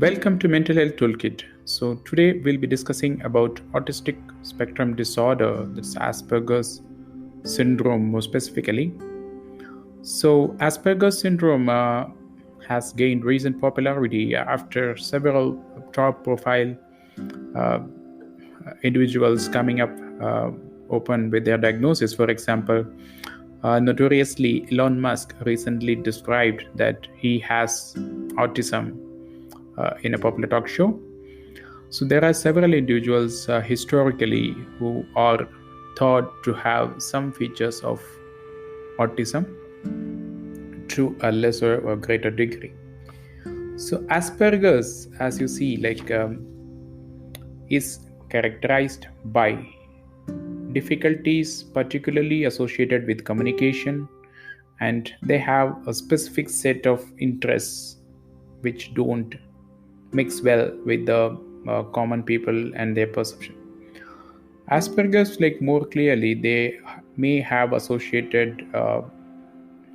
Welcome to Mental Health Toolkit. So today we'll be discussing about autistic spectrum disorder, that's Asperger's syndrome more specifically. So Asperger's syndrome has gained recent popularity after several top profile uh, individuals coming up open with their diagnosis. For example, notoriously Elon Musk recently described that he has autism in a popular talk show. So there are several individuals historically who are thought to have some features of autism to a lesser or greater degree. So Asperger's, as you see, is characterized by difficulties particularly associated with communication, and they have a specific set of interests which don't mix well with the common people and their perception. Asperger's, more clearly, they may have associated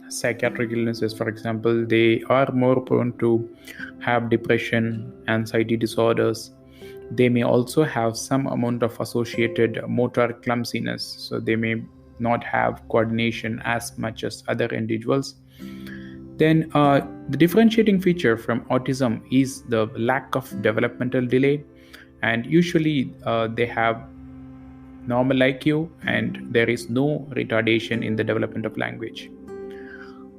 psychiatric illnesses. For example, they are more prone to have depression, anxiety disorders. They may also have some amount of associated motor clumsiness, so they may not have coordination as much as other individuals. Then the differentiating feature from autism is the lack of developmental delay, and usually they have normal IQ and there is no retardation in the development of language.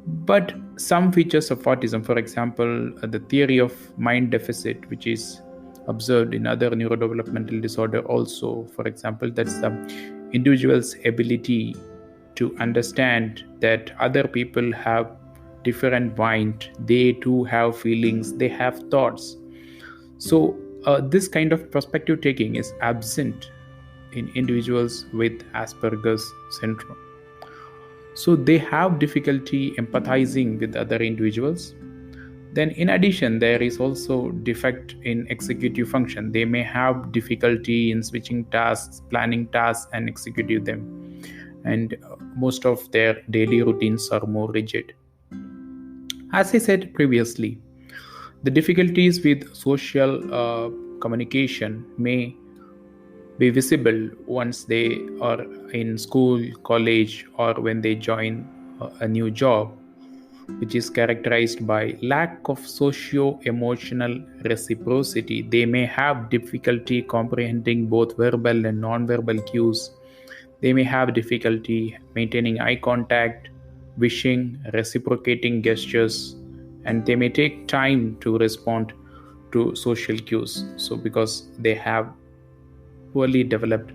But some features of autism, for example, the theory of mind deficit, which is observed in other neurodevelopmental disorder also, for example, that's the individual's ability to understand that other people have different mind, they too have feelings, they have thoughts. So this kind of perspective taking is absent in individuals with Asperger's syndrome. So they have difficulty empathizing with other individuals. Then in addition, there is also defect in executive function. They may have difficulty in switching tasks, planning tasks and executing them. And most of their daily routines are more rigid. As I said previously, the difficulties with social communication may be visible once they are in school, college, or when they join a new job, which is characterized by lack of socio-emotional reciprocity. They may have difficulty comprehending both verbal and non-verbal cues. They may have difficulty maintaining eye contact, wishing, reciprocating gestures, and they may take time to respond to social cues. So because they have poorly developed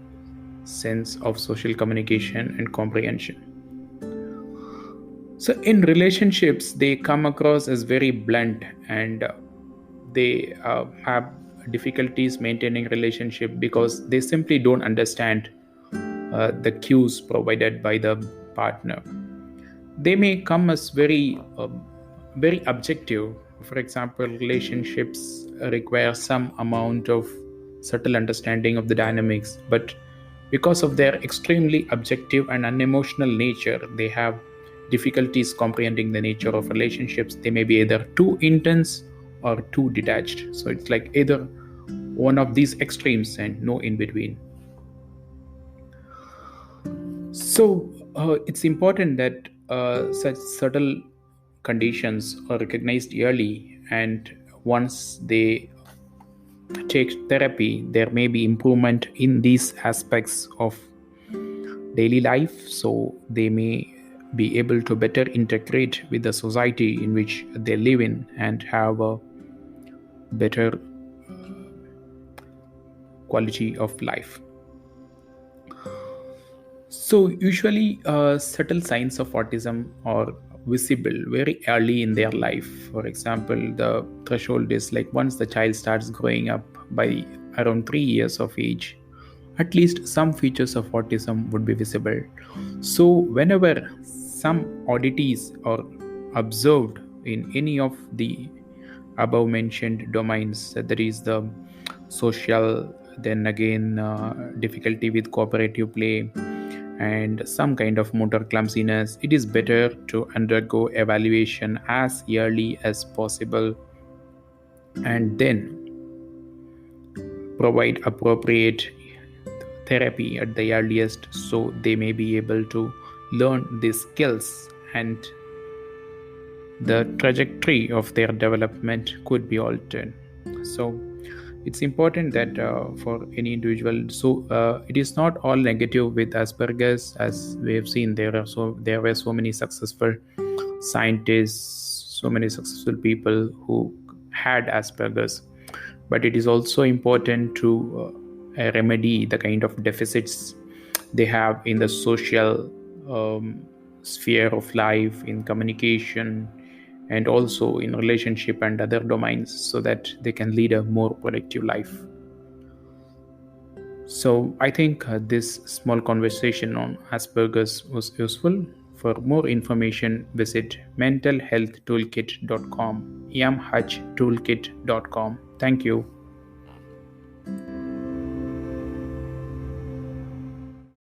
sense of social communication and comprehension. So in relationships, they come across as very blunt, and they have difficulties maintaining relationship because they simply don't understand the cues provided by the partner. They may come as very objective. For example, relationships require some amount of subtle understanding of the dynamics, but because of their extremely objective and unemotional nature, they have difficulties comprehending the nature of relationships. They may be either too intense or too detached. So it's like either one of these extremes and no in between. So it's important that such subtle conditions are recognized early, and once they take therapy, there may be improvement in these aspects of daily life, so they may be able to better integrate with the society in which they live in and have a better quality of life. So usually subtle signs of autism are visible very early in their life. For example, the threshold is like once the child starts growing up by around 3 years of age, at least some features of autism would be visible. So whenever some oddities are observed in any of the above mentioned domains, that is the social, then again difficulty with cooperative play, and some kind of motor clumsiness, it is better to undergo evaluation as early as possible and then provide appropriate therapy at the earliest, so they may be able to learn these skills, and the trajectory of their development could be altered. So it's important that for any individual, so it is not all negative with Asperger's. As we have seen, there were so many successful scientists, so many successful people who had Asperger's, but it is also important to remedy the kind of deficits they have in the social sphere of life, in communication, and also in relationship and other domains, so that they can lead a more productive life. So I think this small conversation on Asperger's was useful. For more information, visit mentalhealthtoolkit.com, yamhtoolkit.com. Thank you.